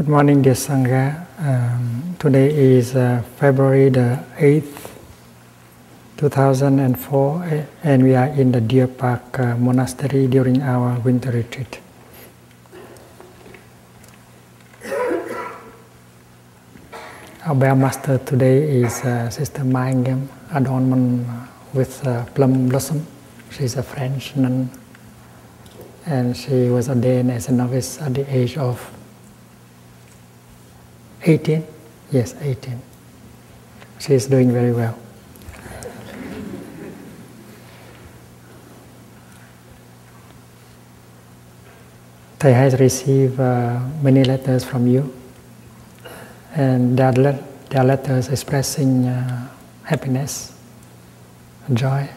Good morning, dear Sangha. Today is February the 8th, 2004, and we are in the Deer Park Monastery during our winter retreat. Our bell master today is Sister Mai Ngem, adornment with plum blossom. She's a French nun, and she was ordained as a novice at the age of 18? Yes, 18. She is doing very well. Thầy has received many letters from you, and there are letters expressing happiness, joy.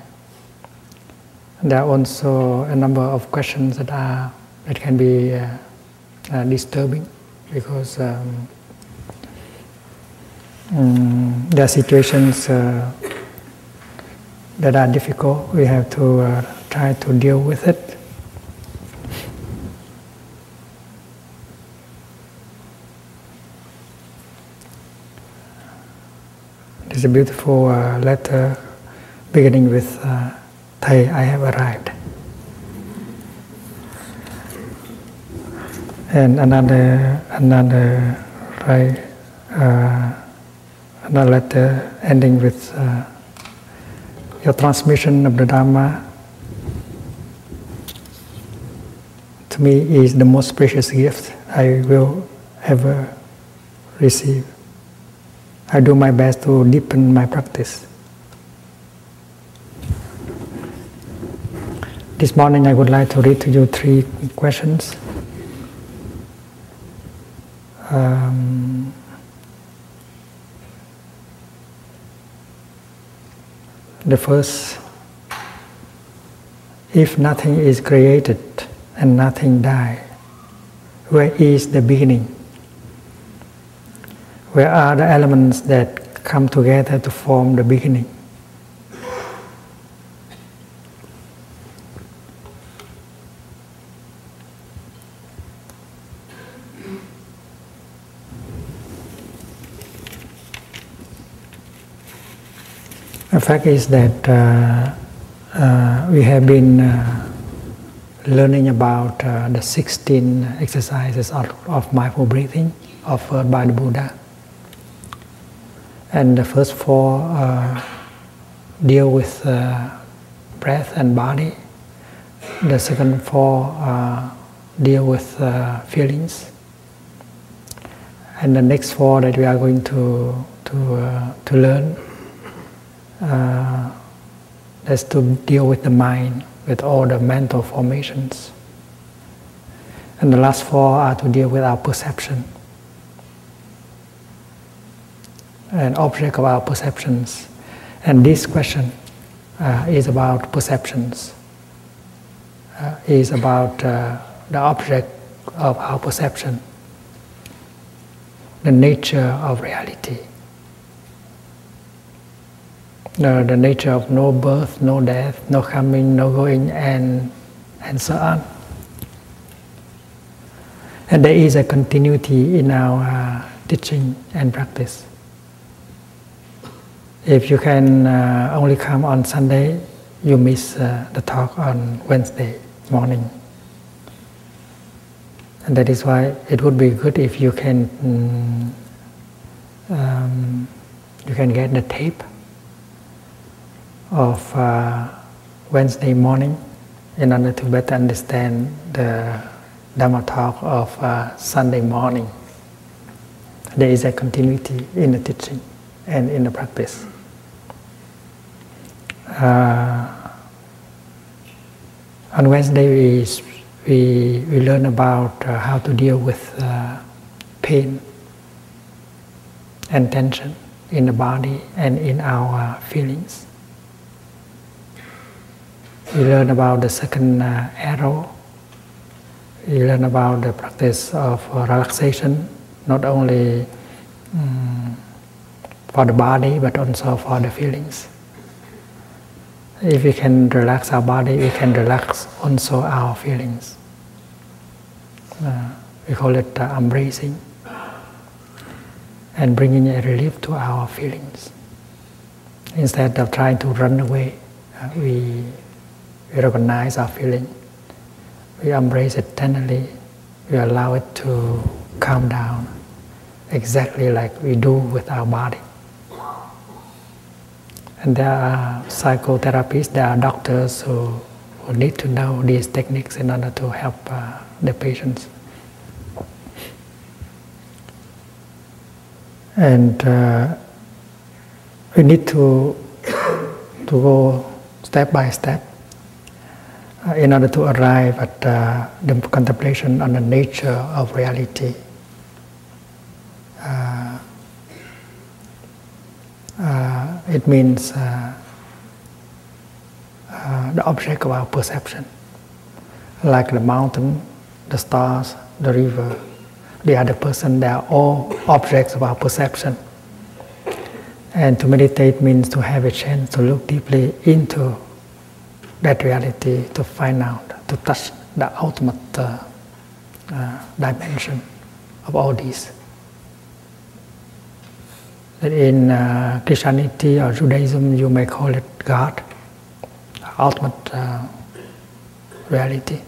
There are also a number of questions that can be disturbing because there are situations that are difficult. We have to try to deal with it. It's a beautiful letter beginning with Thầy, I have arrived. And another letter ending with your transmission of the Dharma to me is the most precious gift I will ever receive. I do my best to deepen my practice. This morning I would like to read to you 3 questions. The first, if nothing is created and nothing dies, where is the beginning? Where are the elements that come together to form the beginning? The fact is that we have been learning about the 16 exercises of mindful breathing offered by the Buddha. And the first 4 deal with breath and body. The second 4 deal with feelings. And the next 4 that we are going to learn is to deal with the mind, with all the mental formations. And the last 4 are to deal with our perception. An object of our perceptions. And this question is about perceptions, is about the object of our perception, the nature of reality, the nature of no birth, no death, no coming, no going, and so on. And there is a continuity in our teaching and practice. If you can only come on Sunday, you miss the talk on Wednesday morning. And that is why it would be good if you can get the tape of Wednesday morning in order to better understand the Dhamma talk of Sunday morning. There is a continuity in the teaching and in the practice. On Wednesday we learn about how to deal with pain and tension in the body and in our feelings. We learn about the second arrow. We learn about the practice of relaxation, not only for the body but also for the feelings. If we can relax our body, we can relax also our feelings. We call it embracing. and bringing a relief to our feelings. Instead of trying to run away, we recognize our feeling. We embrace it tenderly. We allow it to calm down, exactly like we do with our body. And there are psychotherapists, there are doctors who need to know these techniques in order to help the patients. And we need to go step by step in order to arrive at the contemplation on the nature of reality. It means the object of our perception, like the mountain, the stars, the river, the other person, they are all objects of our perception. And to meditate means to have a chance to look deeply into that reality, to find out, to touch the ultimate dimension of all these. In Christianity or Judaism, you may call it God, ultimate reality.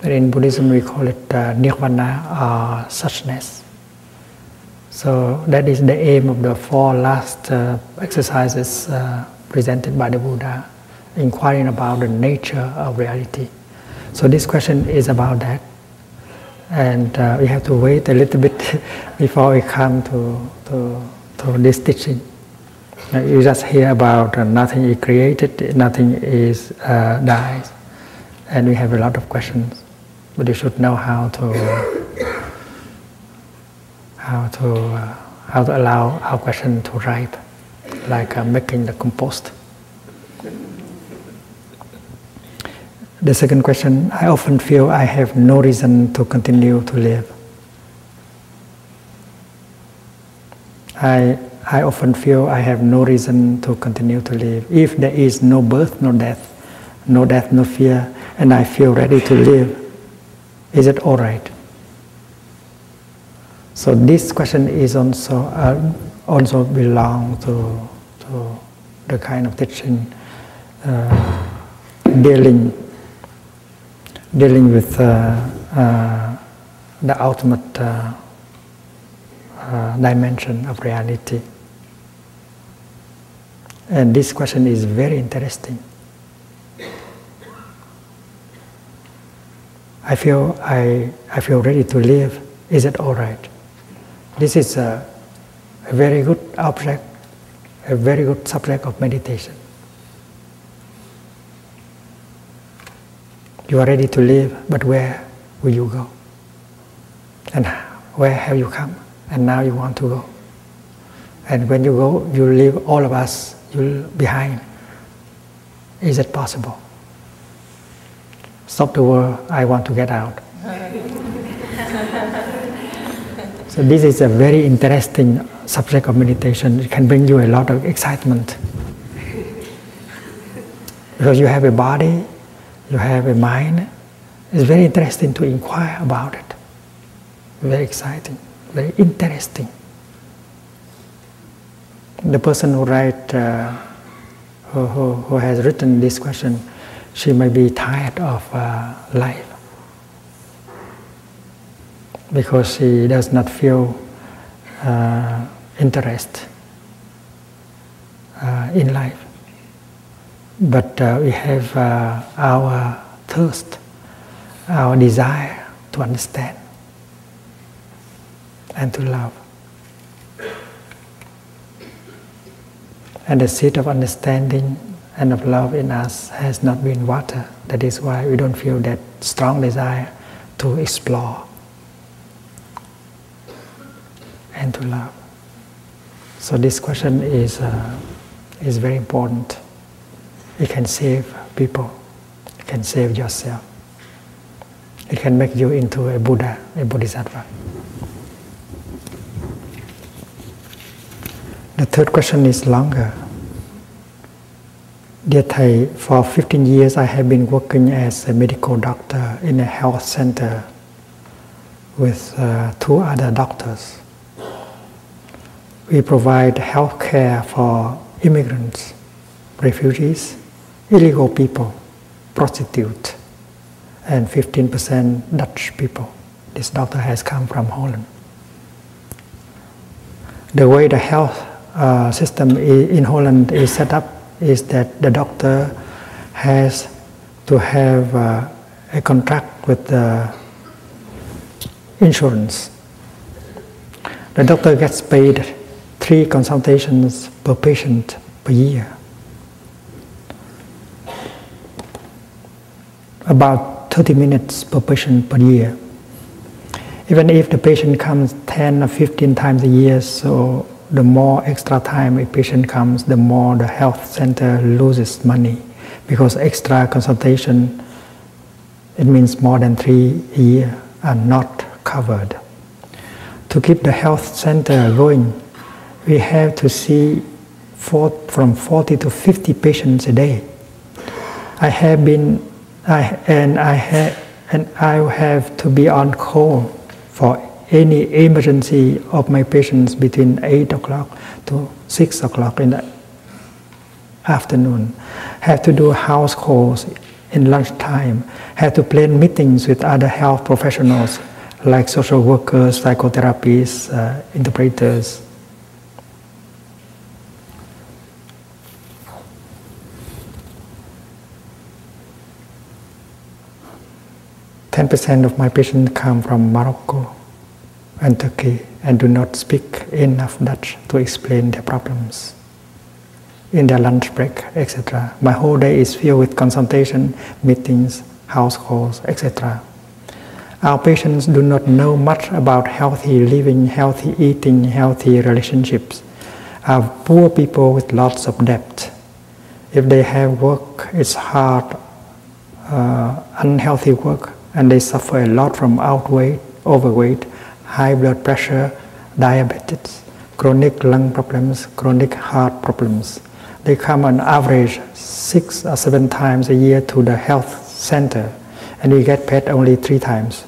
But in Buddhism, we call it nirvana or suchness. So that is the aim of the 4 last exercises presented by the Buddha, inquiring about the nature of reality. So this question is about that. And we have to wait a little bit before we come to this teaching. You just hear about nothing is created, nothing is dies, and we have a lot of questions. But you should know how to allow our question to ripe, like making the compost. The second question: I often feel I have no reason to continue to live. I often feel I have no reason to continue to live. If there is no birth, no death, no fear, and I feel ready to live, is it all right? So this question is also belong to the kind of teaching dealing with the ultimate dimension of reality. And this question is very interesting. I feel ready to live. Is it all right? This is a very good object, a very good subject of meditation. You are ready to live, but where will you go? And where have you come? And now you want to go. And when you go, you leave all of us behind. Is it possible? Stop the world, I want to get out. So this is a very interesting subject of meditation. It can bring you a lot of excitement. Because you have a body, you have a mind. It's very interesting to inquire about it. Very exciting, very interesting. The person who has written this question, she may be tired of life because she does not feel interest in life. But we have our thirst, our desire to understand and to love. And the seed of understanding and of love in us has not been watered. That is why we don't feel that strong desire to explore and to love. So this question is very important. It can save people. It can save yourself. It can make you into a Buddha, a Bodhisattva. The third question is longer. Dear Thầy, for 15 years I have been working as a medical doctor in a health center with 2 other doctors. We provide health care for immigrants, refugees, illegal people, prostitutes, and 15% Dutch people. This doctor has come from Holland. The way the health system in Holland is set up is that the doctor has to have a contract with the insurance. The doctor gets paid 3 consultations per patient per year. About 30 minutes per patient per year. Even if the patient comes 10 or 15 times a year, so the more extra time a patient comes, the more the health center loses money, because extra consultation, it means more than 3 a year, are not covered. To keep the health center going, we have to see from 40 to 50 patients a day. I have to be on call for any emergency of my patients between 8 o'clock to 6 o'clock in the afternoon. Have to do house calls in lunchtime. Have to plan meetings with other health professionals like social workers, psychotherapists, interpreters. %10 of my patients come from Morocco and Turkey and do not speak enough Dutch to explain their problems in their lunch break, etc. My whole day is filled with consultation, meetings, house calls, etc. Our patients do not know much about healthy living, healthy eating, healthy relationships. Are poor people with lots of debt. If they have work, it's hard, unhealthy work, and they suffer a lot from overweight, high blood pressure, diabetes, chronic lung problems, chronic heart problems. They come on average 6 or 7 times a year to the health center, and we get paid only 3 times.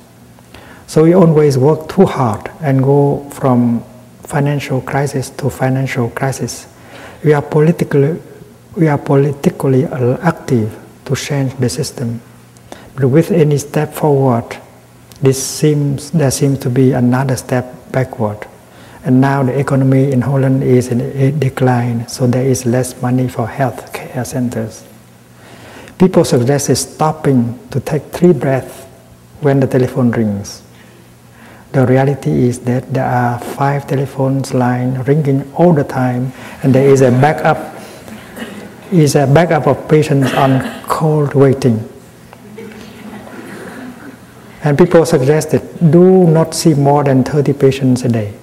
So we always work too hard and go from financial crisis to financial crisis. We are politically active to change the system. But with any step forward, there seems to be another step backward. And now the economy in Holland is in a decline, so there is less money for health care centers. People suggest stopping to take 3 breaths when the telephone rings. The reality is that there are 5 telephone lines ringing all the time, and there is a backup of patients on call waiting. And people suggested, do not see more than 30 patients a day.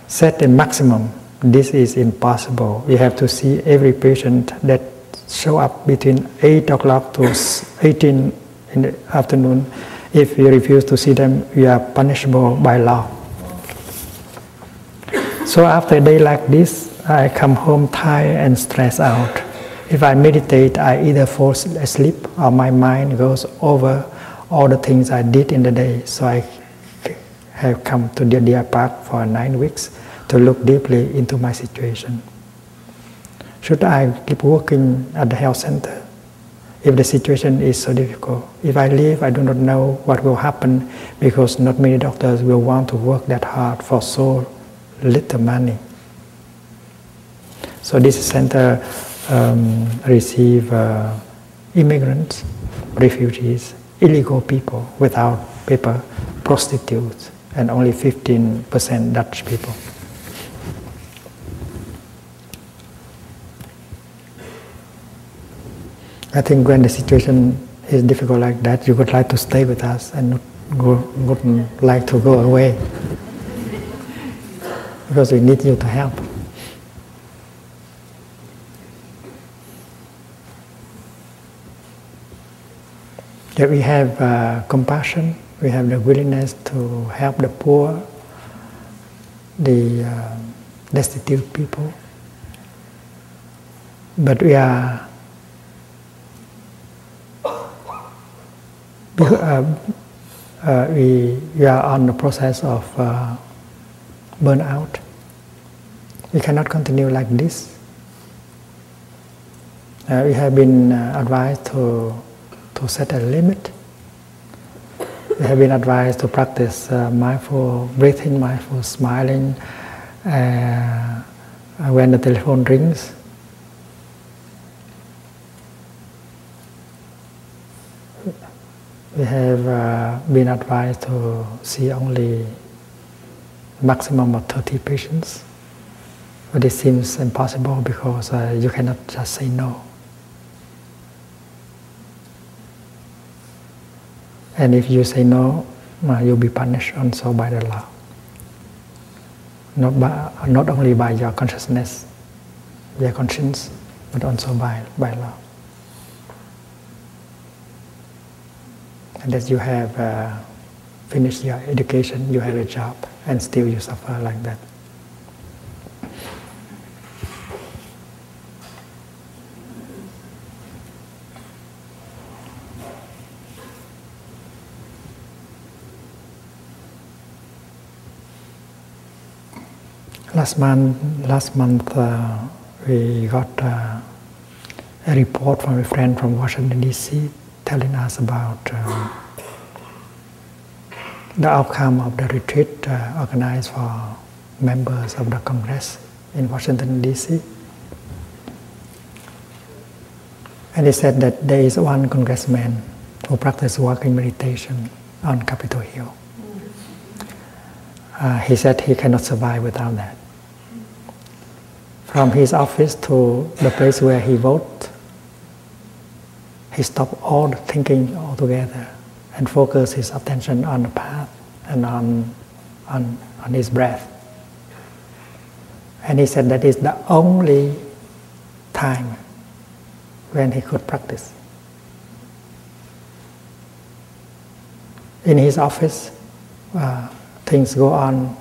Set a maximum. This is impossible. You have to see every patient that show up between 8 o'clock to 18 in the afternoon. If you refuse to see them, you are punishable by law. So after a day like this, I come home tired and stressed out. If I meditate, I either fall asleep or my mind goes over all the things I did in the day. So I have come to the Deer Park for 9 weeks to look deeply into my situation. Should I keep working at the health center if the situation is so difficult? If I leave, I do not know what will happen, because not many doctors will want to work that hard for so little money. So this center receives immigrants, refugees, illegal people without paper, prostitutes, and only 15% Dutch people. I think when the situation is difficult like that, you would like to stay with us and wouldn't like to go away, because we need you to help. That we have compassion, we have the willingness to help the poor, the destitute people, but we are we are on the process of burnout. we cannot continue like this. We have been advised to set a limit. We have been advised to practice mindful breathing, mindful smiling when the telephone rings. We have been advised to see only maximum of 30 patients, but it seems impossible because you cannot just say no. And if you say no, you'll be punished also by the law. Not only by your consciousness, your conscience, but also by law. And that you have finished your education, you have a job, and still you suffer like that. Last month we got a report from a friend from Washington D.C. telling us about the outcome of the retreat organized for members of the Congress in Washington D.C. And he said that there is one congressman who practiced walking meditation on Capitol Hill. He said he cannot survive without that. From his office to the place where he votes, he stopped all the thinking altogether and focused his attention on the path and on his breath. And he said that is the only time when he could practice. In his office, things go on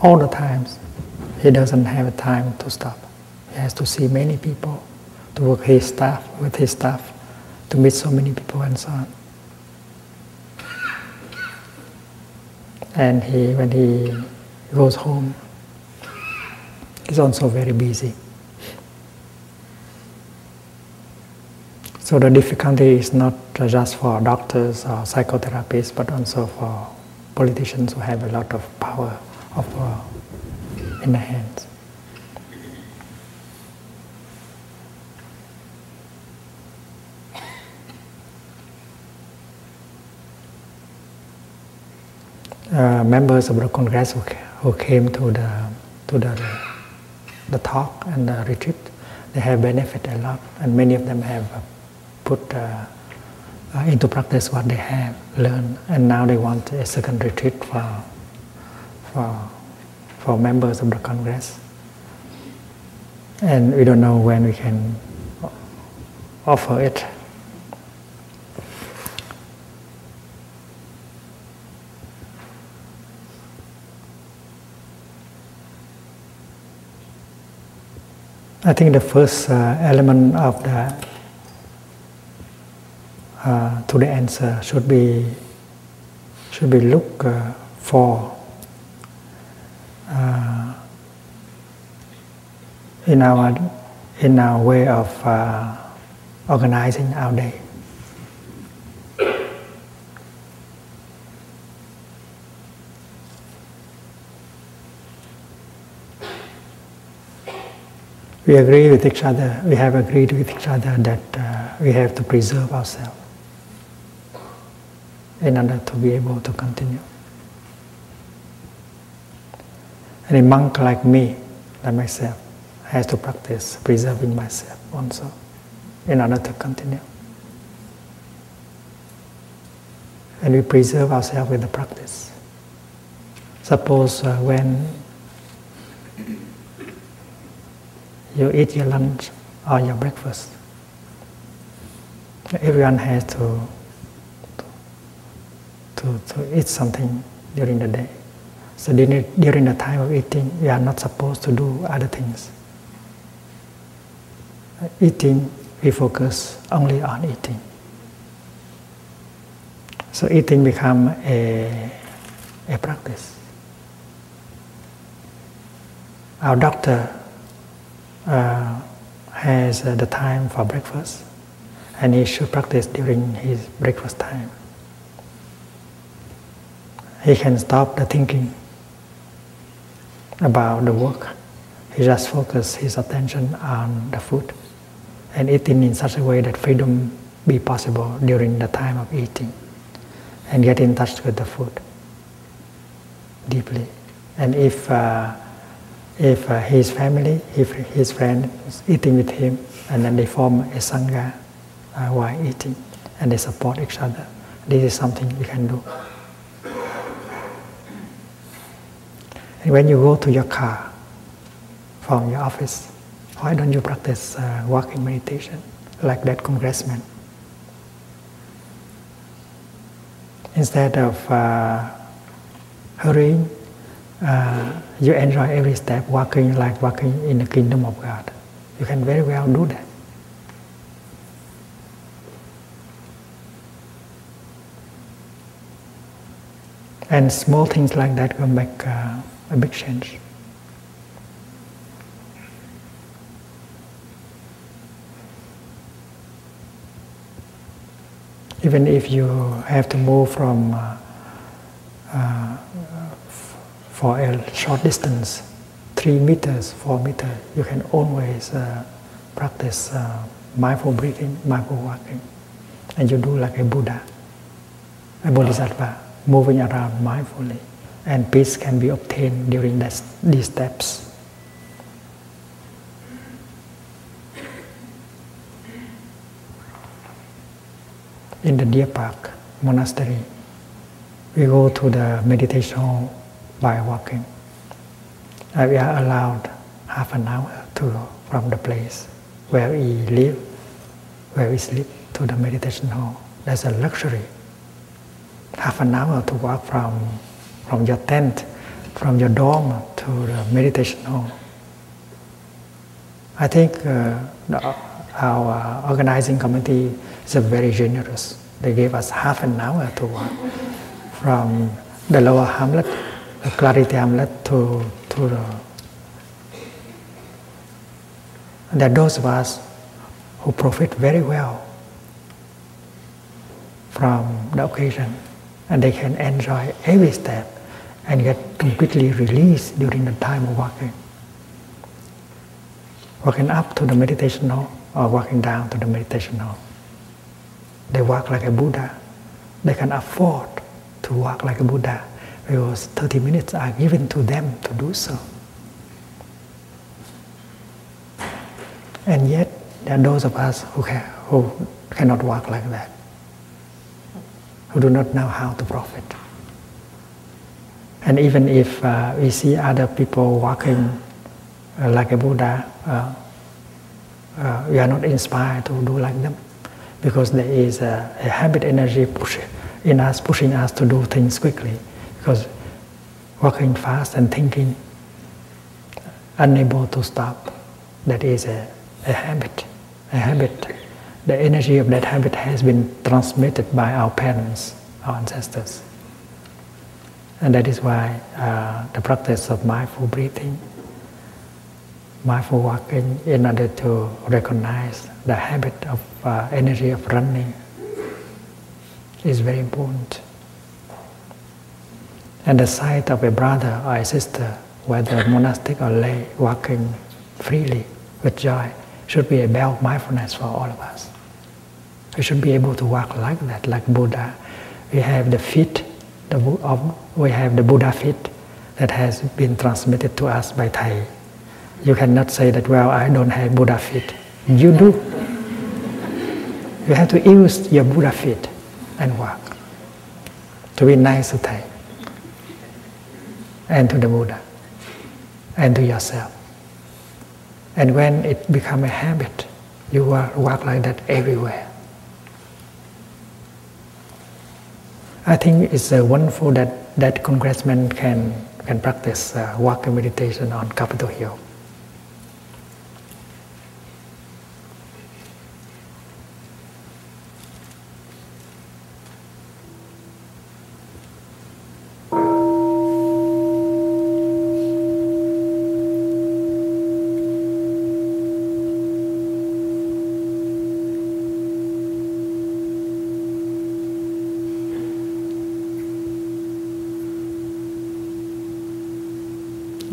all the times. He doesn't have time to stop. He has to see many people, to work with his staff, to meet so many people and so on. And when he goes home, he's also very busy. So the difficulty is not just for doctors or psychotherapists, but also for politicians who have a lot of power in their hands. Members of the Congress who came to the talk and the retreat, they have benefited a lot, and many of them have put into practice what they have learned, and now they want a second retreat for members of the Congress. And we don't know when we can offer it. I think the first element of to the answer should be look for in our way of organizing our day. We agree with each other. We have agreed with each other that we have to preserve ourselves in order to be able to continue. And a monk like me, like myself, has to practice preserving myself also in order to continue. And we preserve ourselves with the practice. Suppose when you eat your lunch or your breakfast, everyone has to eat something during the day. So during the time of eating, we are not supposed to do other things. Eating, we focus only on eating. So eating becomes a practice. our doctor has the time for breakfast, and he should practice during his breakfast time. He can stop the thinking about the work. He just focus his attention on the food and eating in such a way that freedom be possible during the time of eating, and get in touch with the food deeply. And if his family, if his friend is eating with him, and then they form a sangha while eating, and they support each other, this is something you can do. And when you go to your car from your office, why don't you practice walking meditation like that congressman? Instead of hurrying, you enjoy every step, walking like walking in the kingdom of God. You can very well do that. And small things like that will make a big change. Even if you have to move from for a short distance, 3 meters, 4 meters, you can always practice mindful breathing, mindful walking. And you do like a Buddha, a Bodhisattva, moving around mindfully. And peace can be obtained during these steps. In the Deer Park Monastery, we go to the meditation hall by walking. We are allowed half an hour to go from the place where we live, where we sleep, to the meditation hall. That's a luxury. Half an hour to walk from your tent, from your dorm to the meditation hall. I think our organizing committee is very generous. They gave us half an hour to walk from the lower hamlet, the Clarity hamlet, to the... There are those of us who profit very well from the occasion, and they can enjoy every step and get completely released during the time of walking. Walking up to the meditation hall or walking down to the meditation hall. They walk like a Buddha. They can afford to walk like a Buddha because 30 minutes are given to them to do so. And yet, there are those of us who cannot walk like that, who do not know how to profit. And even if we see other people walking like a Buddha, we are not inspired to do like them, because there is a habit energy pushing us to do things quickly. Because walking fast and thinking, unable to stop, that is a habit. A habit. The energy of that habit has been transmitted by our parents, our ancestors. And that is why the practice of mindful breathing, mindful walking, in order to recognize the habit of energy of running, is very important. And the sight of a brother or a sister, whether monastic or lay, walking freely with joy, should be a bell of mindfulness for all of us. We should be able to walk like that, like Buddha. We have the feet, we have the Buddha feet that has been transmitted to us by Thai. You cannot say that, well, I don't have Buddha feet. You do. You have to use your Buddha feet and walk to be nice to Thai and to the Buddha and to yourself. And when it becomes a habit, you walk like that everywhere. I think it's wonderful that congressmen can practice walking meditation on Capitol Hill.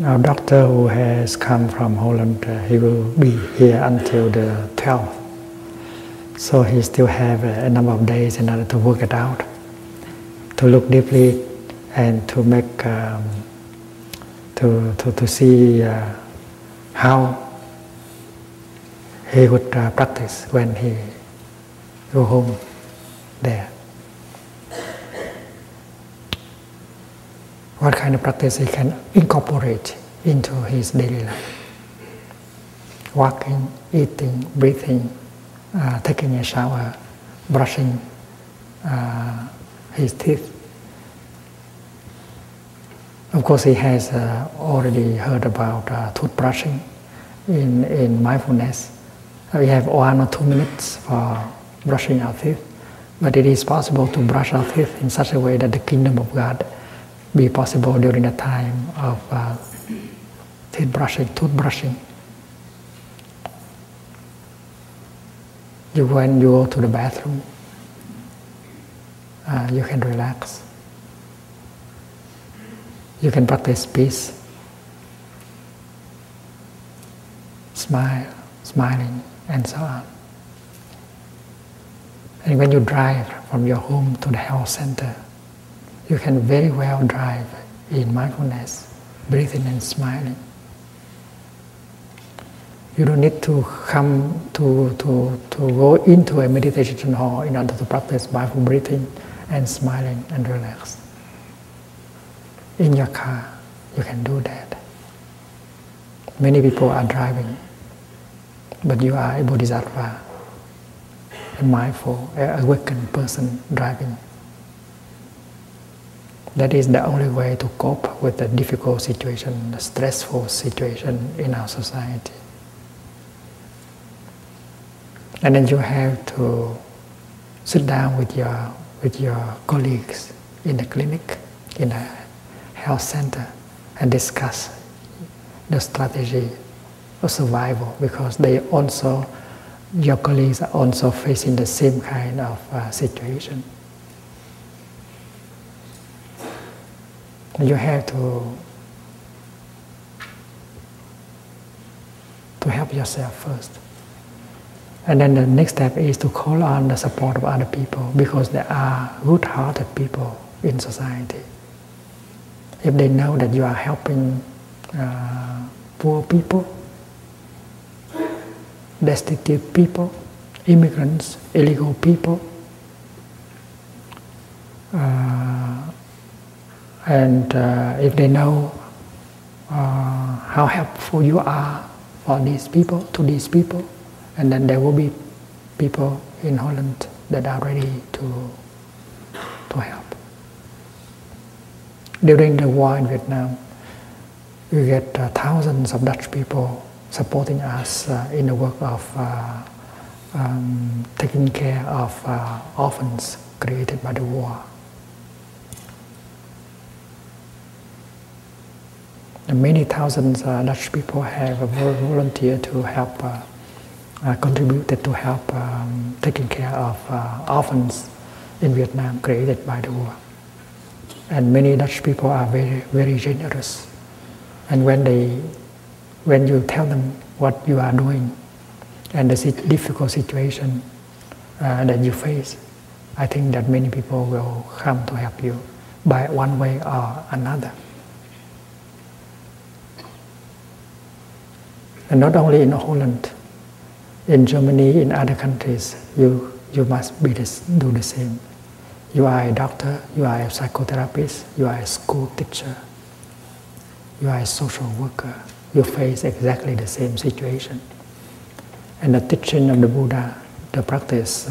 Our doctor who has come from Holland, he will be here until the 12th. So he still have a number of days in order to work it out, to look deeply and to make, to see how he would practice when he go home there. What kind of practice he can incorporate into his daily life. Walking, eating, breathing, taking a shower, brushing his teeth. Of course, he has already heard about toothbrushing in mindfulness. We have 1 or 2 minutes for brushing our teeth, but it is possible to brush our teeth in such a way that the kingdom of God be possible during the time of toothbrushing. When you go to the bathroom, you can relax. You can practice peace, smiling, and so on. And when you drive from your home to the health center, you can very well drive in mindfulness, breathing and smiling. You don't need to come to go into a meditation hall in order to practice mindful breathing and smiling and relax. In your car, you can do that. Many people are driving, but you are a bodhisattva, a mindful, awakened person driving. That is the only way to cope with the difficult situation, the stressful situation in our society. And then you have to sit down with your colleagues in the clinic, in the health center, and discuss the strategy of survival, because your colleagues are also facing the same kind of situation. You have to help yourself first. And then the next step is to call on the support of other people, because there are good-hearted people in society. If they know that you are helping poor people, destitute people, immigrants, illegal people, and if they know how helpful you are for these people, to these people, and then there will be people in Holland that are ready to help. During the war in Vietnam, we get thousands of Dutch people supporting us in the work of taking care of orphans created by the war. And many thousands Dutch people have volunteered to help, contributed to help taking care of orphans in Vietnam created by the war. And many Dutch people are very, very generous. And when you tell them what you are doing and the difficult situation that you face, I think that many people will come to help you by one way or another. And not only in Holland, in Germany, in other countries, you must do the same. You are a doctor, you are a psychotherapist, you are a school teacher, you are a social worker. You face exactly the same situation. And the teaching of the Buddha, the practice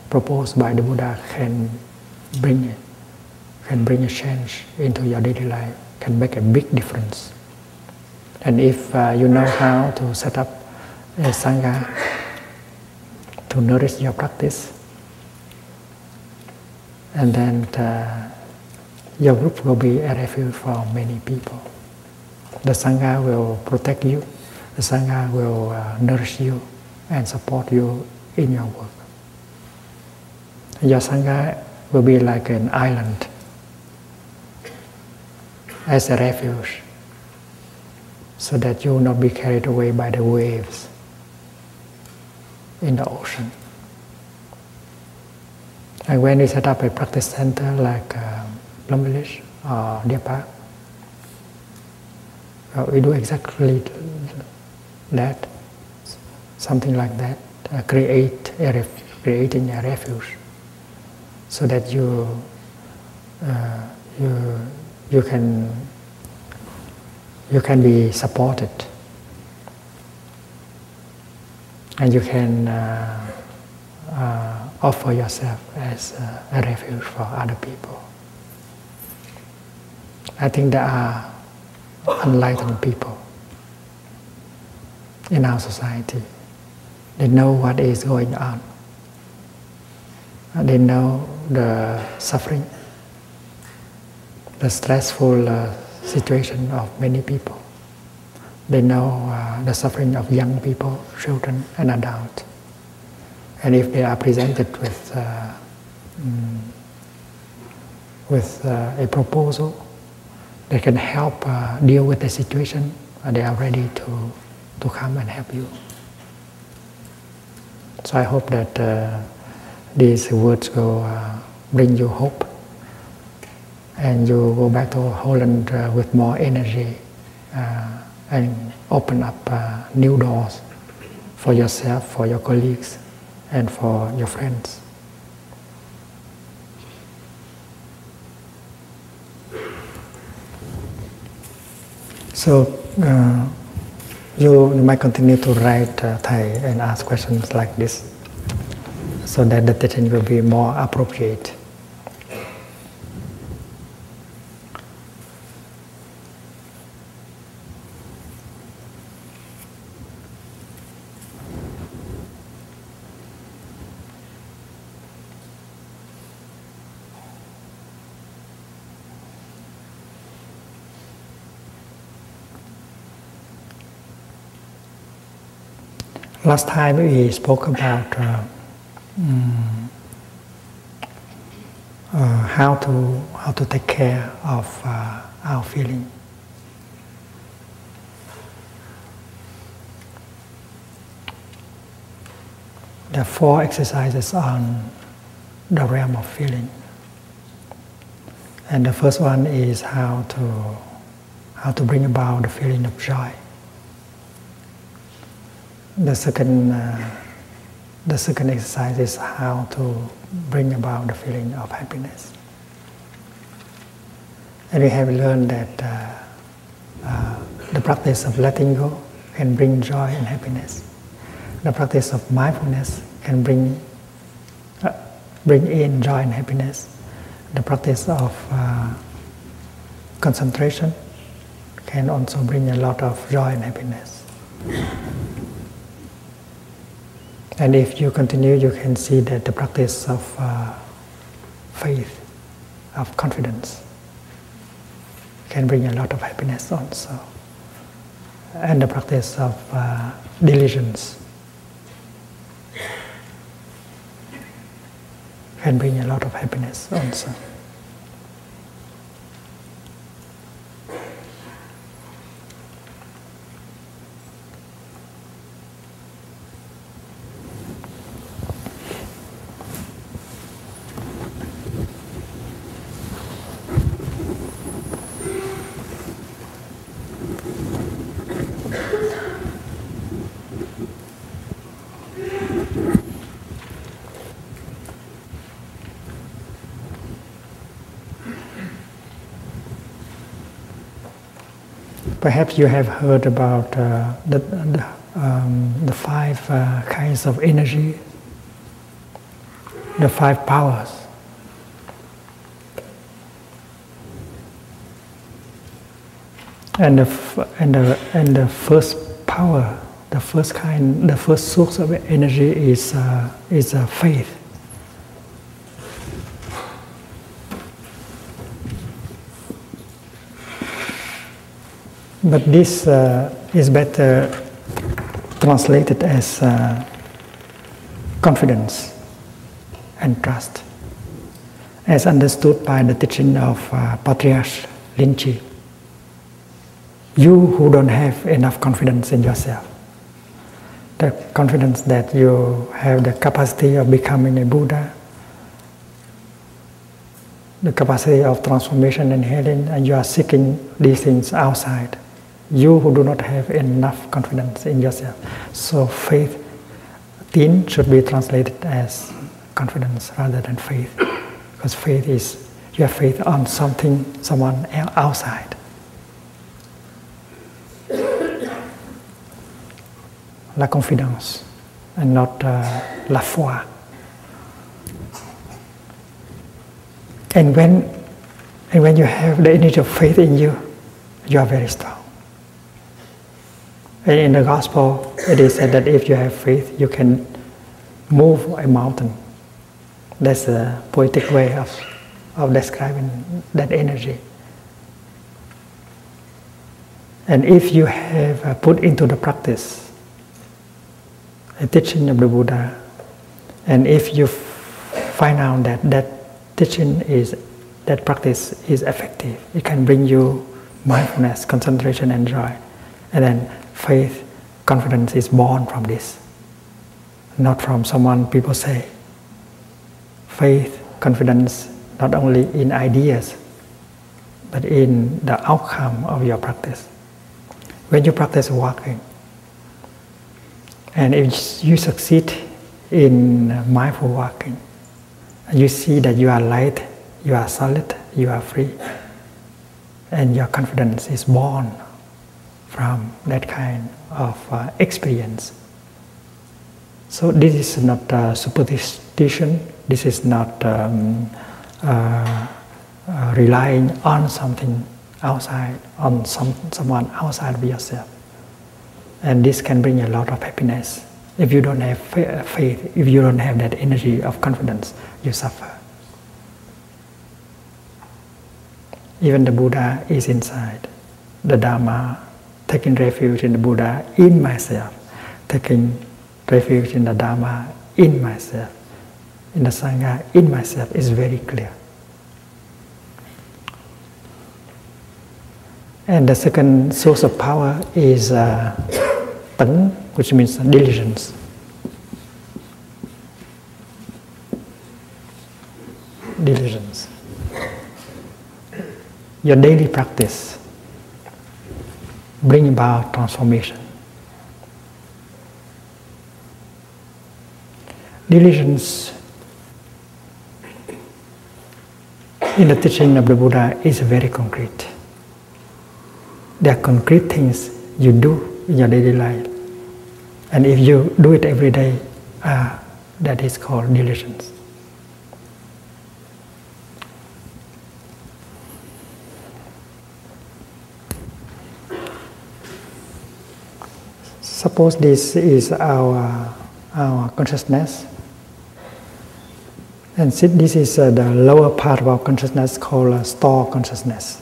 proposed by the Buddha can bring a change into your daily life, can make a big difference. And if you know how to set up a Sangha to nourish your practice, and then your group will be a refuge for many people. The Sangha will protect you, the Sangha will nourish you and support you in your work. Your Sangha will be like an island as a refuge. so that you will not be carried away by the waves in the ocean. And when you set up a practice center like Plum Village or Deer Park, we do exactly that, something like that, creating a refuge, so that you can be supported, and you can offer yourself as a refuge for other people. I think there are enlightened people in our society. They know what is going on. They know the suffering, the stressful situation of many people. They know the suffering of young people, children and adults. And if they are presented with a proposal that can help deal with the situation, they are ready to come and help you. So I hope that these words will bring you hope, and you go back to Holland with more energy and open up new doors for yourself, for your colleagues, and for your friends. So you might continue to write Thai and ask questions like this, so that the teaching will be more appropriate. Last time we spoke about how to take care of our feeling. There are 4 exercises on the realm of feeling, and the first one is how to bring about the feeling of joy. The second exercise is how to bring about the feeling of happiness. And we have learned that the practice of letting go can bring joy and happiness. The practice of mindfulness can bring in joy and happiness. The practice of concentration can also bring a lot of joy and happiness. And if you continue, you can see that the practice of faith, of confidence, can bring a lot of happiness also. And the practice of diligence can bring a lot of happiness also. Perhaps you have heard about the 5 kinds of energy, the 5 powers. And the first power, the first source of energy is faith. But this is better translated as confidence and trust, as understood by the teaching of Patriarch Lin Chi. You who don't have enough confidence in yourself, the confidence that you have the capacity of becoming a Buddha, the capacity of transformation and healing, and you are seeking these things outside. You who do not have enough confidence in yourself. So faith, tin should be translated as confidence rather than faith. Because faith is, you have faith on something, someone outside. La confidence and not la foi. And when you have the energy of faith in you, you are very strong. And in the Gospel, it is said that if you have faith, you can move a mountain. That's a poetic way of describing that energy. And if you have put into the practice a teaching of the Buddha, and if you find out that that teaching is, that practice is effective, it can bring you mindfulness, concentration and joy. And then faith, confidence is born from this, not from someone people say. Faith, confidence, not only in ideas, but in the outcome of your practice. When you practice walking, and if you succeed in mindful walking, you see that you are light, you are solid, you are free, and your confidence is born from that kind of experience. So this is not superstition, this is not relying on something outside, on someone outside of yourself. And this can bring a lot of happiness. If you don't have faith, if you don't have that energy of confidence, you suffer. Even the Buddha is inside. The Dharma, taking refuge in the Buddha, in myself. Taking refuge in the Dharma, in myself. In the Sangha, in myself, is very clear. And the second source of power is Tấn, which means diligence. Diligence. Your daily practice bring about transformation. Diligence in the teaching of the Buddha is very concrete. There are concrete things you do in your daily life. And if you do it every day, that is called diligence. Suppose this is our consciousness. And this is the lower part of our consciousness called store consciousness.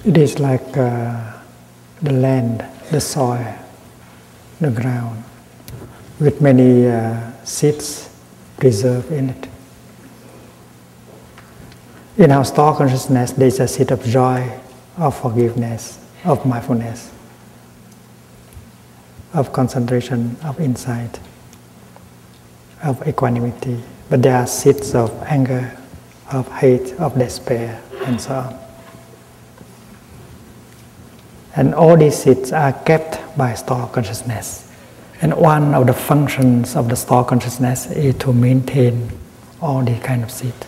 It is like the land, the soil, the ground, with many seeds preserved in it. In our store consciousness, there is a seed of joy, of forgiveness, of mindfulness, of concentration, of insight, of equanimity. But there are seeds of anger, of hate, of despair, and so on. And all these seeds are kept by store consciousness. And one of the functions of the store consciousness is to maintain all these kind of seeds.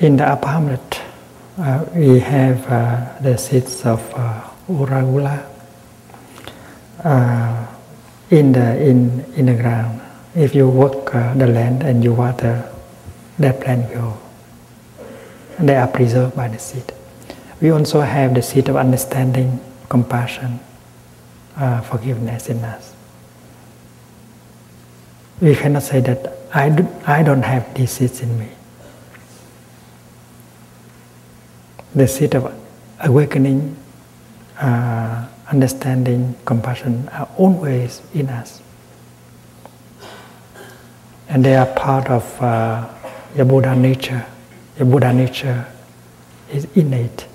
In the Upper Hamlet, we have the seeds of Uragula in the ground. If you work the land and you water, that plant will. They are preserved by the seed. We also have the seed of understanding, compassion, forgiveness in us. We cannot say that I don't have these seeds in me. The seed of awakening, understanding, compassion are always in us. And they are part of your Buddha nature. Your Buddha nature is innate.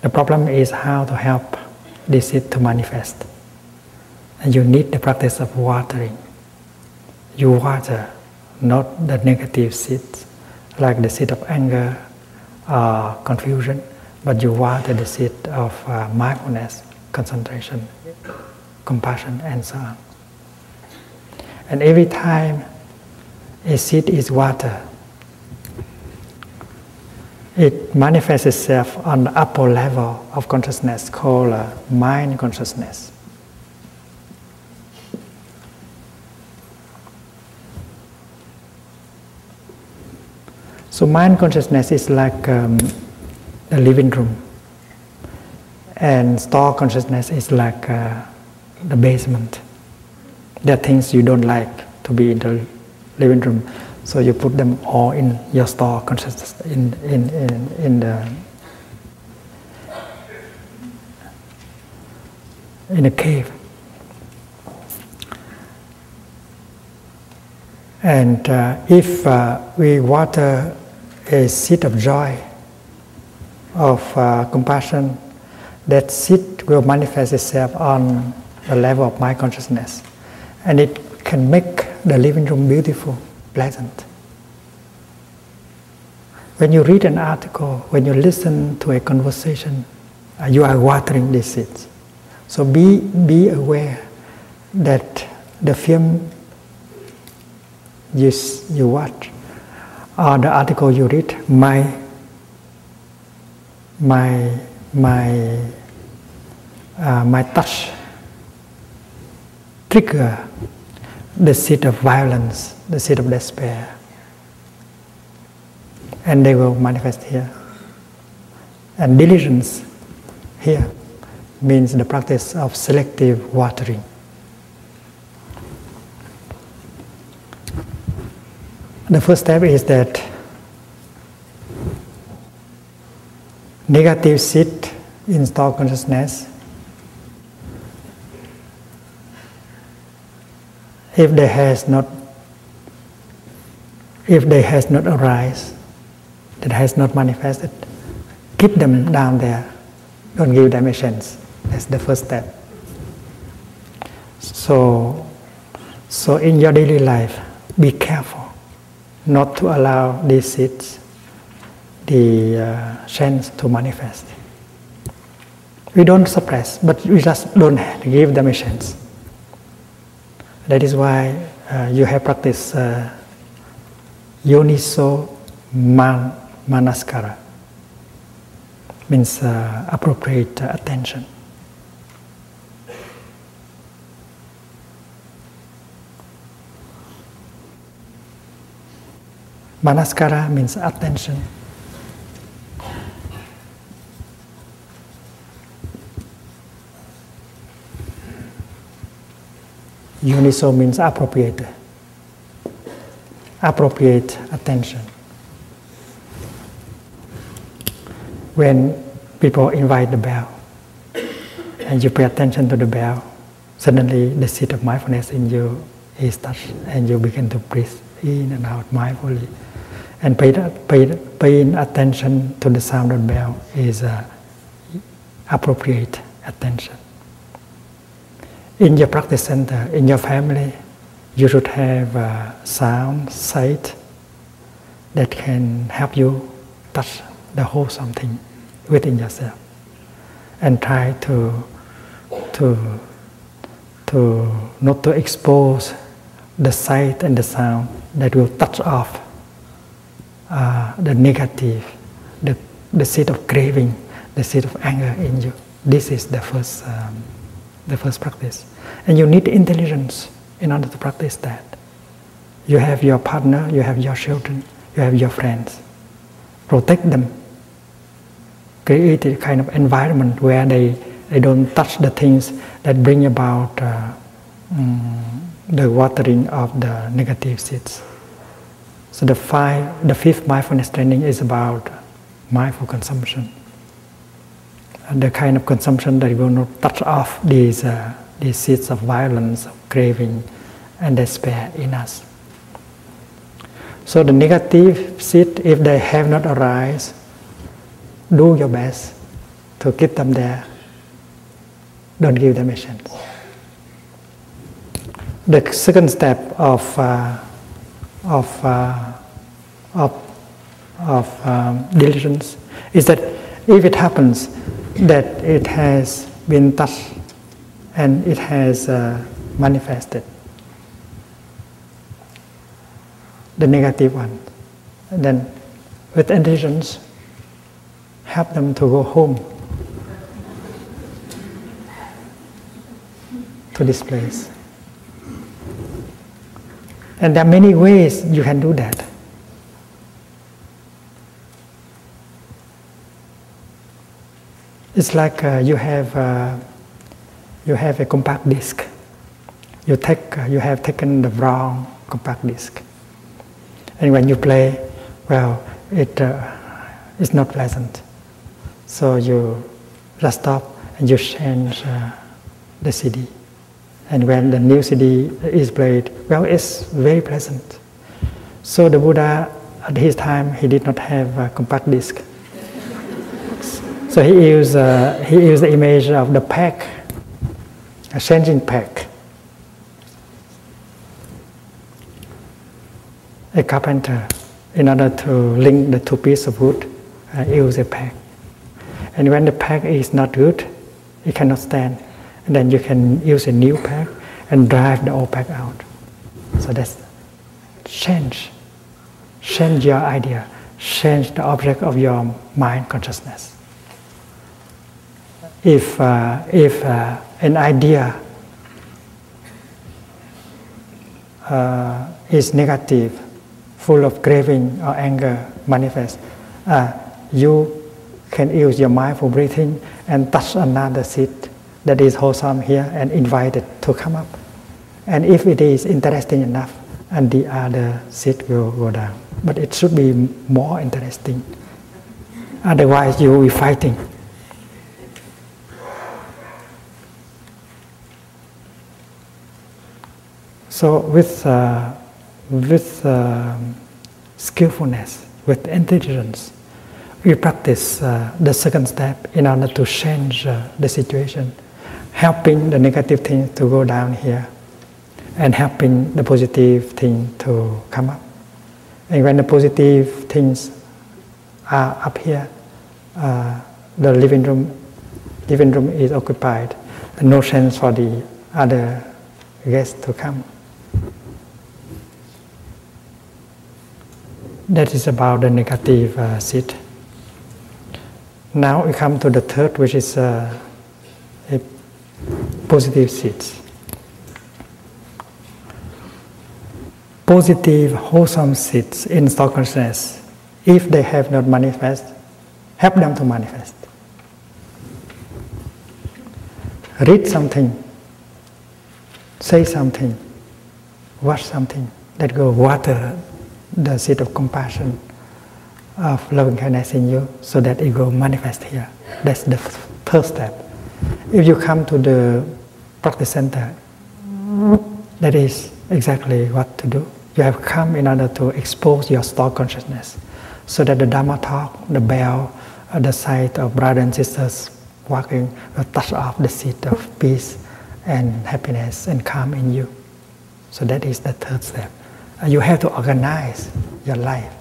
The problem is how to help this seed to manifest. And you need the practice of watering. You water, not the negative seeds, like the seed of anger or confusion, but you water the seed of mindfulness, concentration, compassion, and so on. And every time a seed is watered, it manifests itself on the upper level of consciousness called mind consciousness. So mind consciousness is like a living room, and store consciousness is like the basement. There are things you don't like to be in the living room, so you put them all in your store consciousness, in a cave. And if we water a seed of joy, of compassion, that seed will manifest itself on the level of mind consciousness, and it can make the living room beautiful, pleasant. When you read an article, when you listen to a conversation, you are watering these seeds. So be aware that the film you watch or the article you read might touch, trigger the seed of violence, the seed of despair, and they will manifest here. And diligence here means the practice of selective watering. The first step is that negative seed in stored consciousness, if they has not arise, that has not manifested, keep them down there. Don't give them a chance. That's the first step. So in your daily life, be careful not to allow these seeds the chance to manifest. We don't suppress, but we just don't give them a chance. That is why you have practiced Yoniso Manaskara, means appropriate attention. Manaskara means attention. Yoniso means appropriate attention. When people invite the bell and you pay attention to the bell, suddenly the seed of mindfulness in you is touched and you begin to breathe in and out mindfully. And paying attention to the sound of the bell is appropriate attention. In your practice center, in your family, you should have sound, sight that can help you touch the wholesome thing within yourself, and try to not to expose the sight and the sound that will touch off the negative, the seed of craving, the seed of anger in you. This is the first practice, and you need intelligence in order to practice that. You have your partner, you have your children, you have your friends. Protect them. Create a kind of environment where they don't touch the things that bring about the watering of the negative seeds. So the fifth mindfulness training is about mindful consumption. And the kind of consumption that will not touch off these seeds of violence, of craving, and despair in us. So the negative seed, if they have not arise, do your best to keep them there. Don't give them a chance. The second step of diligence is that if it happens that it has been touched and it has manifested, the negative one, then with intelligence, help them to go home to this place. And there are many ways you can do that. It's like you have a compact disc. You have taken the wrong compact disc, and when you play, well, it's not pleasant. So you just stop and you change the CD. And when the new CD is played, well, it's very pleasant. So the Buddha, at his time, he did not have a compact disc. So he used the image of the pack, a changing pack. A carpenter, in order to link the two pieces of wood, use a pack. And when the pack is not good, it cannot stand. And then you can use a new pack and drive the old pack out. So that's change. Change your idea. Change the object of your mind consciousness. If an idea is negative, full of craving or anger manifest, you can use your mindful breathing and touch another seed that is wholesome here and invite it to come up. And if it is interesting enough, and the other seed will go down. But it should be more interesting. Otherwise you will be fighting. So with skillfulness, with intelligence, we practice the second step in order to change the situation, helping the negative thing to go down here and helping the positive thing to come up. And when the positive things are up here, the living room is occupied, no chance for the other guests to come. That is about the negative seed. Now we come to the third, which is a positive seeds. Positive, wholesome seeds in stock consciousness, if they have not manifest, help them to manifest. Read something, say something, watch something that will water the seed of compassion, of loving kindness in you, so that it will manifest here. That's the first step. If you come to the practice center, that is exactly what to do. You have come in order to expose your stored consciousness, so that the Dhamma talk, the bell, the sight of brothers and sisters walking will touch off the seed of peace and happiness and calm in you. So that is the third step. You have to organize your life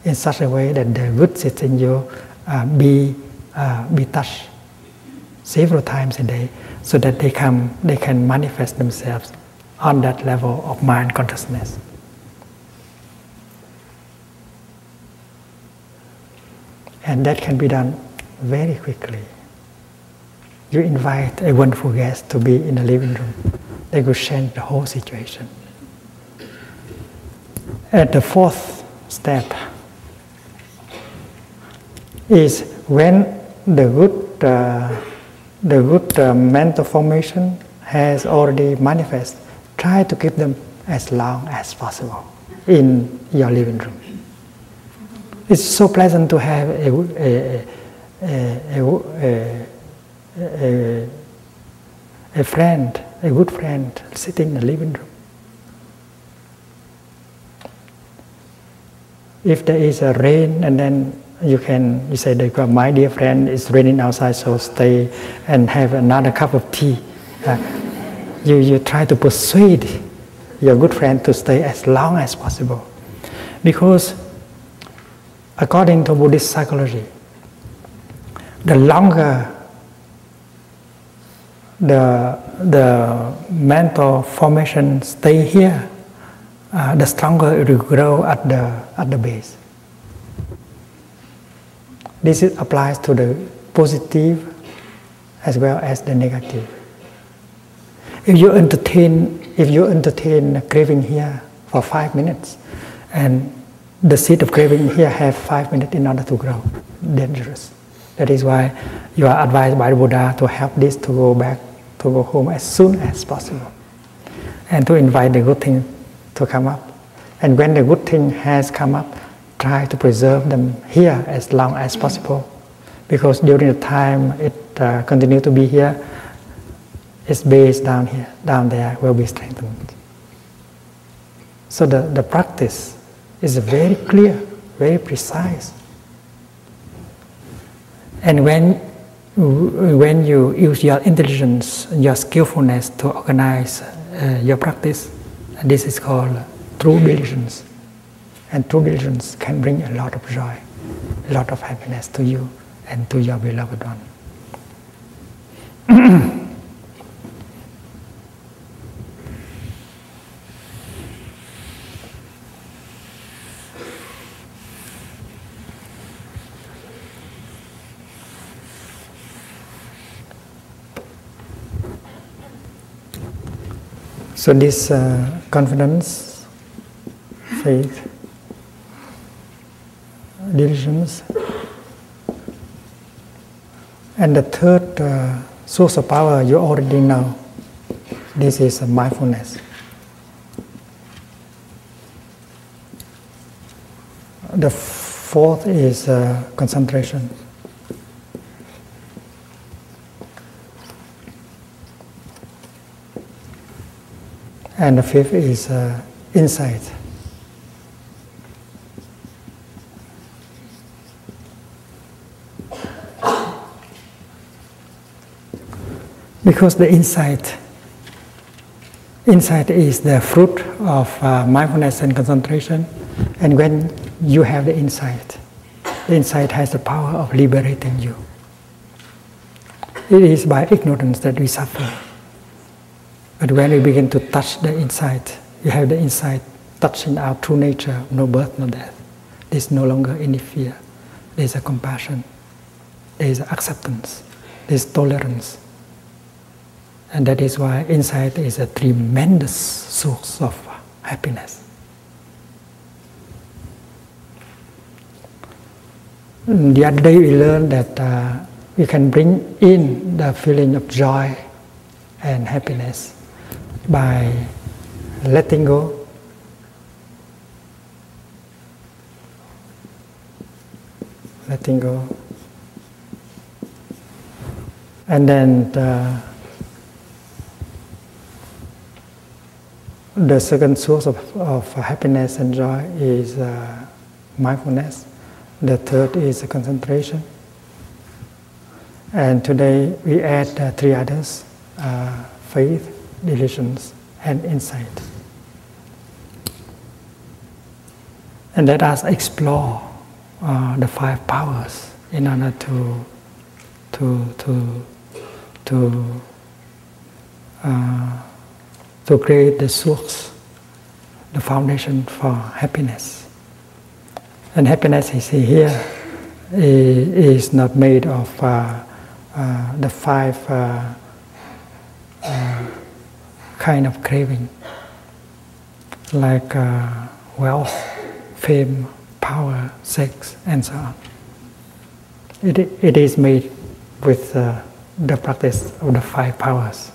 in such a way that the good seeds in you be touched several times a day, so that they can manifest themselves on that level of mind consciousness. And that can be done very quickly. You invite a wonderful guest to be in the living room. They will change the whole situation. At the fourth step is when the good mental formation has already manifested. try to keep them as long as possible in your living room. It's so pleasant to have a friend, a good friend, sitting in the living room. If there is a rain, and then you say, my dear friend, it's raining outside, so stay and have another cup of tea. You try to persuade your good friend to stay as long as possible. Because according to Buddhist psychology, the longer the mental formation stay here, the stronger it will grow at the base. This applies to the positive as well as the negative. If you entertain craving here for 5 minutes, and the seed of craving here have 5 minutes in order to grow, dangerous. That is why you are advised by the Buddha to help this to go home as soon as possible, and to invite the good thing to come up. And when the good thing has come up, try to preserve them here as long as possible, because during the time it continue to be here, its base down there will be strengthened. So the practice is very clear, very precise. And when you use your intelligence, your skillfulness to organize your practice, this is called true diligence. And true diligence can bring a lot of joy, a lot of happiness to you and to your beloved one. So this confidence, faith, diligence, and the third source of power you already know. This is mindfulness. The fourth is concentration. And the fifth is insight. Because the insight is the fruit of mindfulness and concentration. And when you have the insight has the power of liberating you. It is by ignorance that we suffer. But when we begin to touch the insight, you have the insight touching our true nature, no birth, no death. There is no longer any fear. There is a compassion. There is acceptance. There is tolerance. And that is why insight is a tremendous source of happiness. The other day we learned that we can bring in the feeling of joy and happiness by letting go, and then the second source of happiness and joy is mindfulness. The third is concentration. And today we add three others: faith, diligence, and insight. And let us explore the five powers in order to create the source, the foundation for happiness. And happiness is here is not made of the five kind of craving, like wealth, fame, power, sex, and so on. It is made with the practice of the five powers.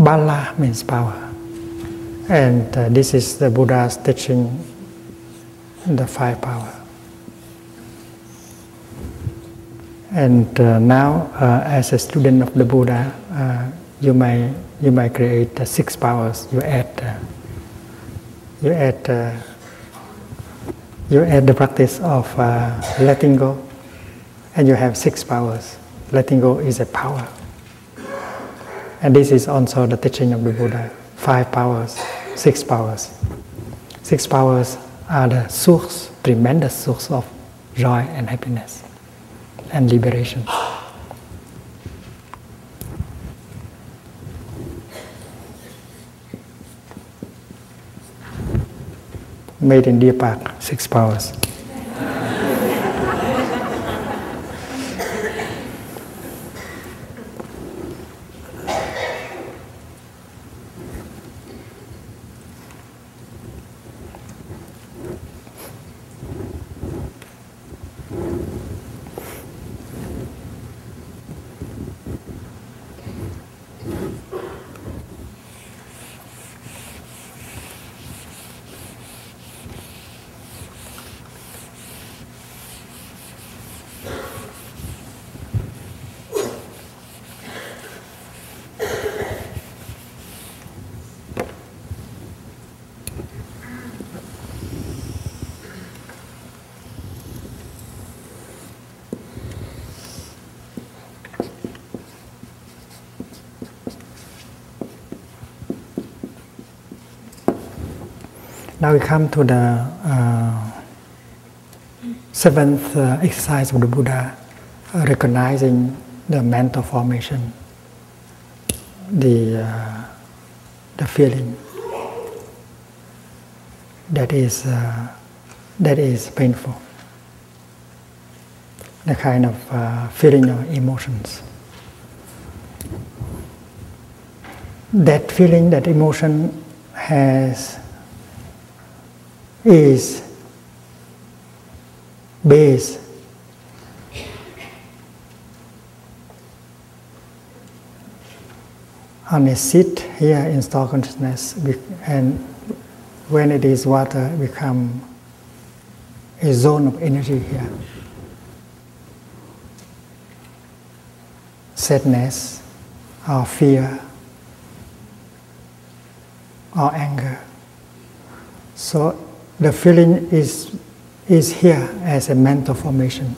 Bala means power. And this is the Buddha's teaching, the 5 power. And now, as a student of the Buddha, you may create 6 powers. You add the practice of letting go, and you have 6 powers. Letting go is a power. And this is also the teaching of the Buddha. 5 powers, 6 powers. 6 powers are the source, tremendous source of joy and happiness and liberation. Made in Deer Park, 6 powers. Now we come to the 7th exercise of the Buddha, recognizing the mental formation, the feeling that is painful, the kind of feeling of emotions. That feeling, that emotion is based on a seed here in store consciousness, and when it is water, it becomes a zone of energy here. Sadness, or fear, or anger. So the feeling is here as a mental formation.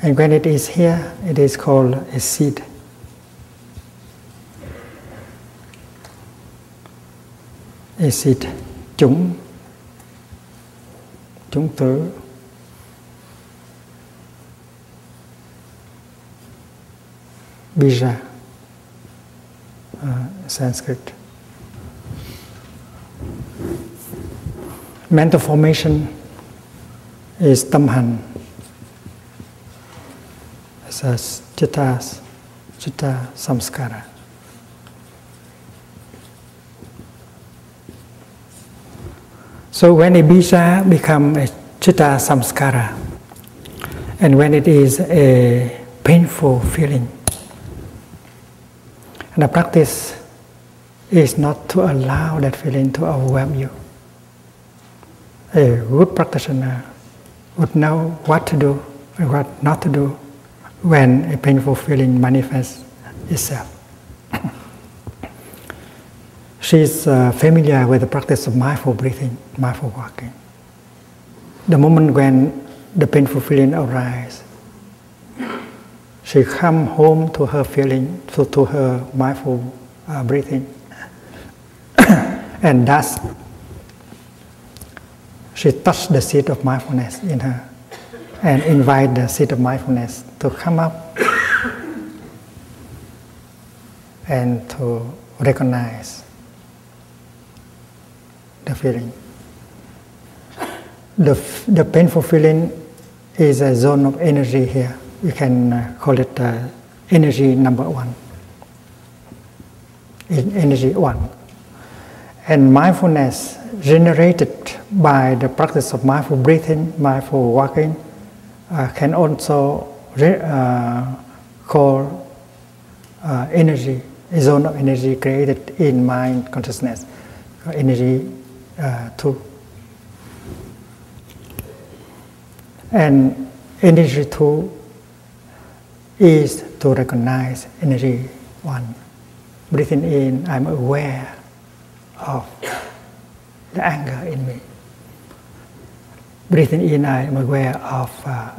And when it is here, it is called a seed. A seed, chúng tử. Bija, Sanskrit. Mental formation is tamhan. It says chitta samskara. So when a bija becomes a chitta samskara, and when it is a painful feeling, and the practice is not to allow that feeling to overwhelm you. A good practitioner would know what to do and what not to do when a painful feeling manifests itself. She is familiar with the practice of mindful breathing, mindful walking. The moment when the painful feeling arises, she comes home to her feeling, to her mindful breathing, and thus she touches the seed of mindfulness in her and invite the seed of mindfulness to come up and to recognize the feeling. The painful feeling is a zone of energy here. We can call it energy number 1. Energy 1. And mindfulness generated by the practice of mindful breathing, mindful walking, can also call energy, a zone of energy created in mind consciousness, energy 2. And energy 2 is to recognize energy 1. Breathing in, I'm aware of the anger in me. Breathing in, I'm aware of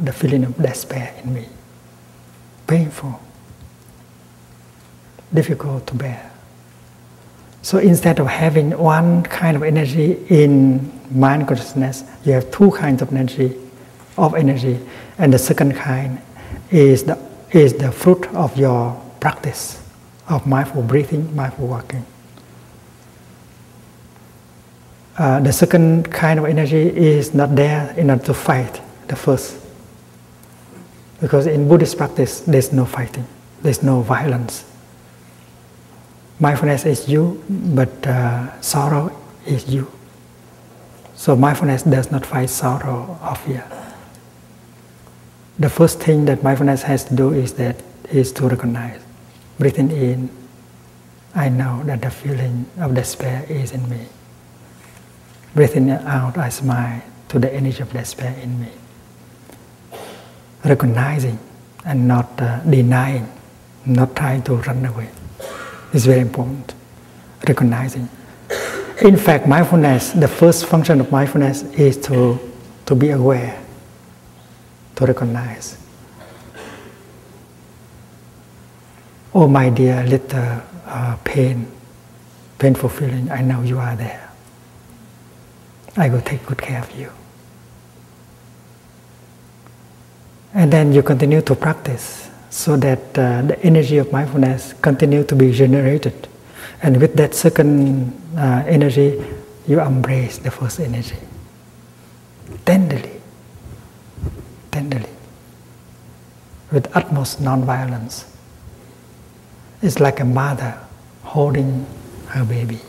the feeling of despair in me. Painful, difficult to bear. So instead of having one kind of energy in mind consciousness, you have two kinds of energy, and the second kind is the fruit of your practice of mindful breathing, mindful walking. The second kind of energy is not there in order to fight the first. Because in Buddhist practice, there's no fighting, there's no violence. Mindfulness is you, but sorrow is you. So mindfulness does not fight sorrow or fear. The first thing that mindfulness has to do is to recognize. Breathing in, I know that the feeling of despair is in me. Breathing out, I smile to the energy of despair in me. Recognizing and not denying, not trying to run away. It's very important. Recognizing. In fact, mindfulness, the first function of mindfulness is to be aware, to recognize. Oh, my dear little painful feeling, I know you are there. I will take good care of you. And then you continue to practice so that the energy of mindfulness continue to be generated. And with that second energy, you embrace the first energy. Tenderly, with utmost non-violence. It's like a mother holding her baby.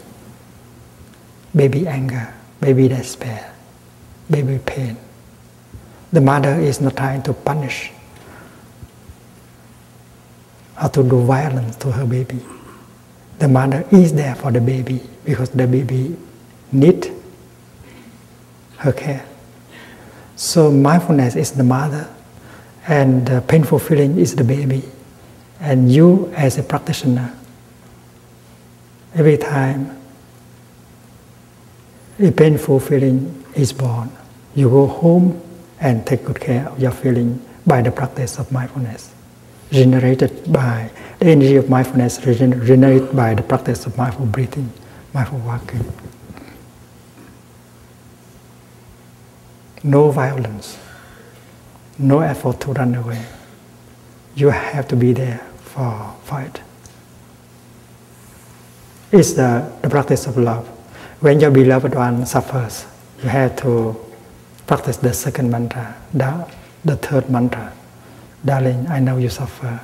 Baby anger, baby despair, baby pain. The mother is not trying to punish or to do violence to her baby. The mother is there for the baby because the baby needs her care. So mindfulness is the mother and the painful feeling is the baby. And you as a practitioner, every time a painful feeling is born, you go home and take good care of your feeling by the practice of mindfulness, generated by the energy of mindfulness, generated by the practice of mindful breathing, mindful walking. No violence, no effort to run away. You have to be there for it. It's the practice of love. When your beloved one suffers, you have to practice the second mantra, the third mantra. Darling, I know you suffer.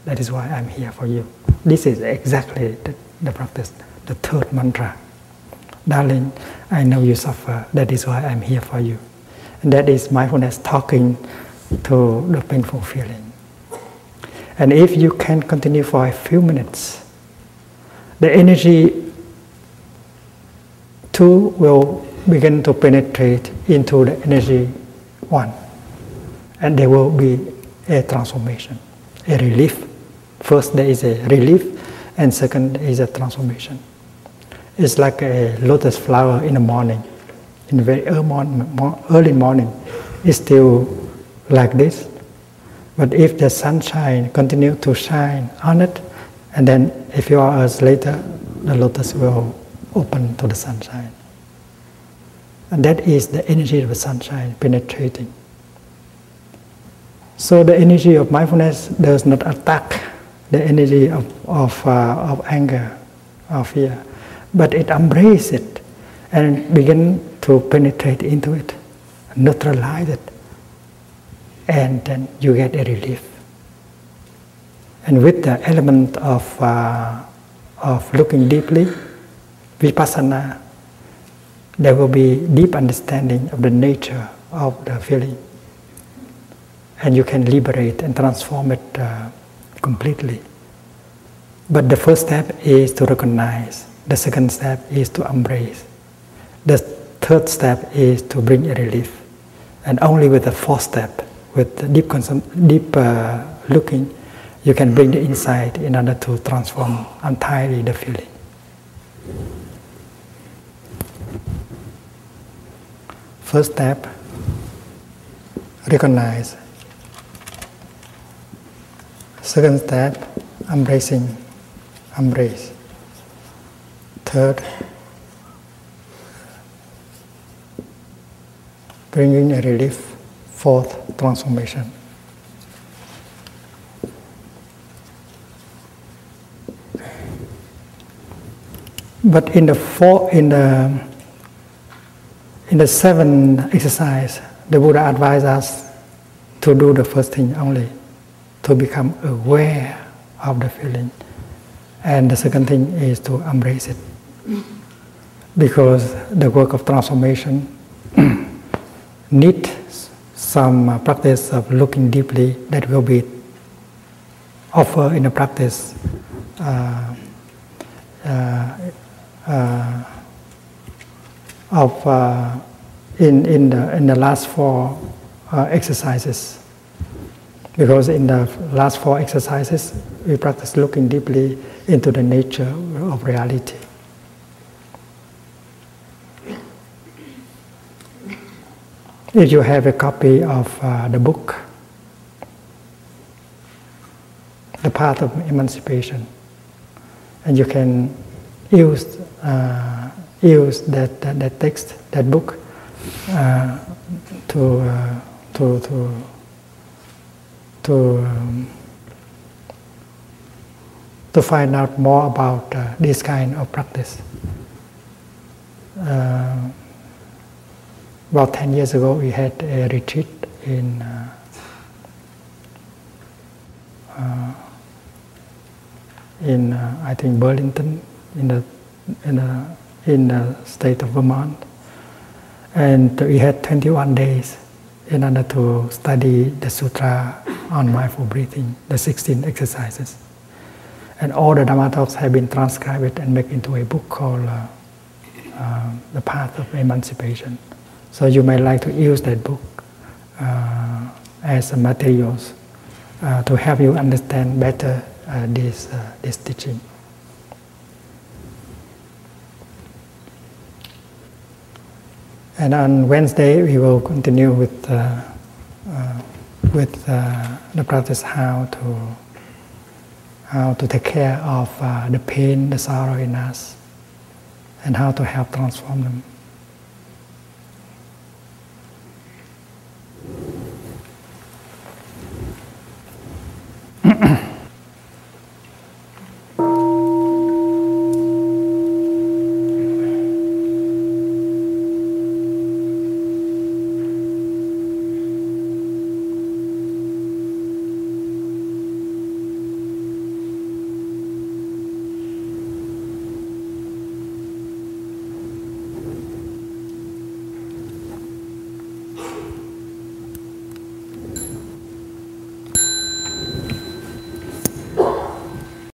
That is why I'm here for you. This is exactly the practice, the third mantra. Darling, I know you suffer. That is why I'm here for you. And that is mindfulness talking to the painful feeling. And if you can continue for a few minutes, the energy two will begin to penetrate into the energy one. And there will be a transformation, a relief. First there is a relief, and second is a transformation. It's like a lotus flower in the morning. In the very early morning, it's still like this. But if the sunshine continues to shine on it, and then a few hours later, the lotus will open to the sunshine. And that is the energy of the sunshine penetrating. So the energy of mindfulness does not attack the energy of anger or fear, but it embraces it and begins to penetrate into it, neutralize it, and then you get a relief. And with the element of looking deeply, vipassana, there will be deep understanding of the nature of the feeling. And you can liberate and transform it completely. But the first step is to recognize. The second step is to embrace. The third step is to bring a relief. And only with the fourth step, with deep looking, you can bring the insight in order to transform entirely the feeling. First step, recognize. Second step, embracing, embrace. Third, bringing a relief. Fourth, transformation. But in the seventh exercise, the Buddha advised us to do the first thing only, to become aware of the feeling. And the second thing is to embrace it. Because the work of transformation needs some practice of looking deeply that will be offered in the practice in the last four exercises. Because in the last four exercises, we practice looking deeply into the nature of reality. If you have a copy of the book, The Path of Emancipation, and you can use that text, that book, to find out more about this kind of practice. About 10 years ago, we had a retreat in I think Burlington, in the state of Vermont, and we had 21 days in order to study the sutra on mindful breathing, the 16 exercises, and all the Dhamma talks have been transcribed and made into a book called The Path of Emancipation. So you may like to use that book as materials to help you understand better this teaching. And on Wednesday we will continue with the practice how to take care of the pain, the sorrow in us, and how to help transform them.